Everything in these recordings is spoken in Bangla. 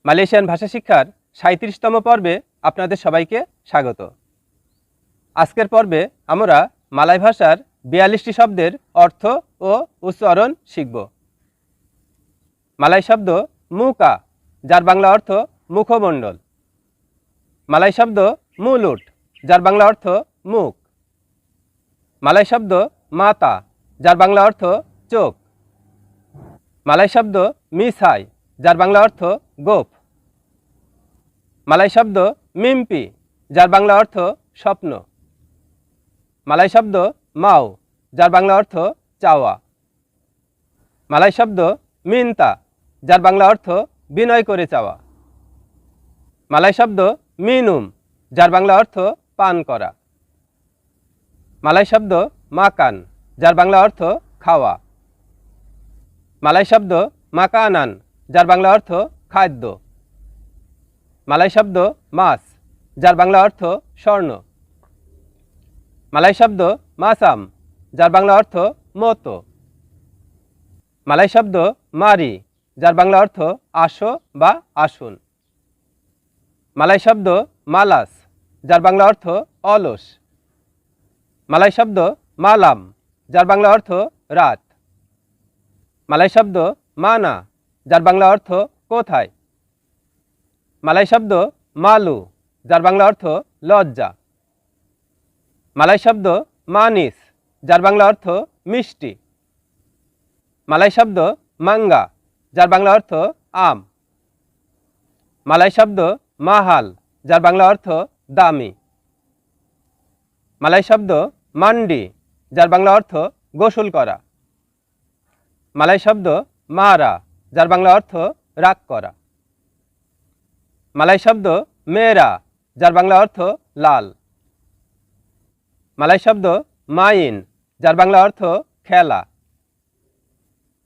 মালয়েশিয়ান ভাষা শিক্ষার ৩৭তম পর্বে আপনাদের সবাইকে স্বাগত। আজকের পর্বে আমরা মালয় ভাষার ৪২টি শব্দের অর্থ ও উচ্চারণ শিখব। মালয় শব্দ মুকা, যার বাংলা অর্থ মুখমণ্ডল। মালয় শব্দ মুলুট, যার বাংলা অর্থ মুখ। মালয় শব্দ মাতা, যার বাংলা অর্থ চোখ। মালয় শব্দ মিসাই, যার বাংলা অর্থ গোঁফ। মালয় শব্দ মিম্পি, যার বাংলা অর্থ স্বপ্ন। মালয় শব্দ মাও, যার বাংলা অর্থ চাওয়া। মালয় শব্দ মিন্তা, যার বাংলা অর্থ বিনয় করে চাওয়া। মালয় শব্দ মিনুম, যার বাংলা অর্থ পান করা। মালয় শব্দ মাকান, যার বাংলা অর্থ খাওয়া। মালয় শব্দ মাকানান, যার বাংলা অর্থ খাদ্য। মালয় শব্দ মাস, যার বাংলা অর্থ স্বর্ণ। মালয় শব্দ মাসাম, যার বাংলা অর্থ মতো। মালয় শব্দ মারি, যার বাংলা অর্থ আসো বা আসুন। মালয় শব্দ মালাস, যার বাংলা অর্থ অলস। মালয় শব্দ মালাম, যার বাংলা অর্থ রাত। মালয় শব্দ মানা, যার বাংলা অর্থ কোথায়। মালয় শব্দ মালু, যার বাংলা অর্থ লজ্জা। মালয় শব্দ মানিস, যার বাংলা অর্থ মিষ্টি। মালয় শব্দ মাঙ্গা, যার বাংলা অর্থ আম। মালয় শব্দ মাহাল, যার বাংলা অর্থ দামি। মালয় শব্দ মান্ডি, যার বাংলা অর্থ গোসল করা। মালয় শব্দ মারা, যার বাংলা অর্থ রাগ করা। মালয় শব্দ মেরা, যার বাংলা অর্থ লাল। মালয় শব্দ মাইন, যার বাংলা অর্থ খেলা।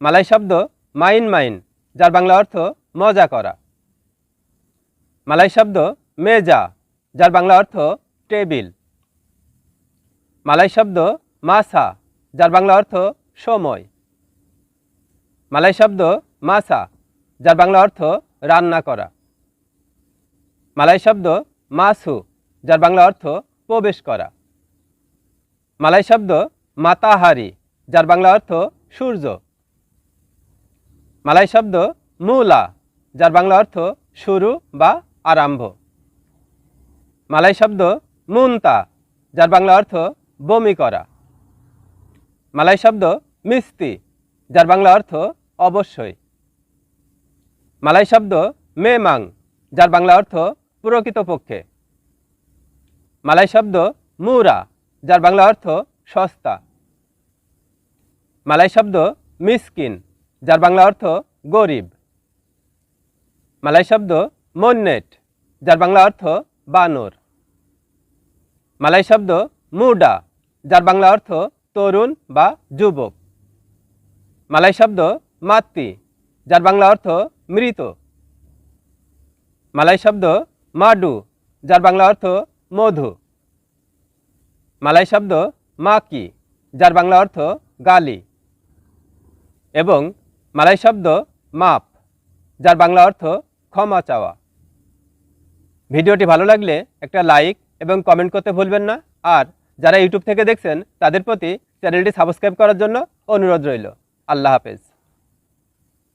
মালয় শব্দ মাইন মাইন, যার বাংলা অর্থ মজা করা। মালয় শব্দ মেজা, যার বাংলা অর্থ টেবিল। মালয় শব্দ মাসা, যার বাংলা অর্থ সময়। মালয় শব্দ মাসা, যার বাংলা অর্থ রান্না করা। মালয় শব্দ মাসু, যার বাংলা অর্থ প্রবেশ করা। মালয় শব্দ মাতাহারি, যার বাংলা অর্থ সূর্য। মালয় শব্দ মুলা, যার বাংলা অর্থ শুরু বা আরম্ভ। মালয় শব্দ মুনতা, যার বাংলা অর্থ বমি করা। মালয় শব্দ মিস্তি, যার বাংলা অর্থ অবশ্যই। মালয় শব্দ মেমাং, যার বাংলা অর্থ প্রকৃতপক্ষে। মালয় শব্দ মুরা, যার বাংলা অর্থ সস্তা। মালয় শব্দ মিসকিন, যার বাংলা অর্থ গরিব। মালয় শব্দ মন্নেট, যার বাংলা অর্থ বানর। মালয় শব্দ মুডা, যার বাংলা অর্থ তরুণ বা যুবক। মালয় শব্দ মাত্তি, যার বাংলা অর্থ মৃত। মালয় শব্দ মাডু, যার বাংলা অর্থ মধু। মালয় শব্দ মাকি, যার বাংলা অর্থ গালি। এবং মালয় শব্দ মাপ, যার বাংলা অর্থ ক্ষমা চাওয়া। ভিডিওটি ভালো লাগলে একটা লাইক এবং কমেন্ট করতে ভুলবেন না। আর যারা ইউটিউব থেকে দেখছেন তাদের প্রতি চ্যানেলটি সাবস্ক্রাইব করার জন্য অনুরোধ রইল। আল্লাহ হাফেজ।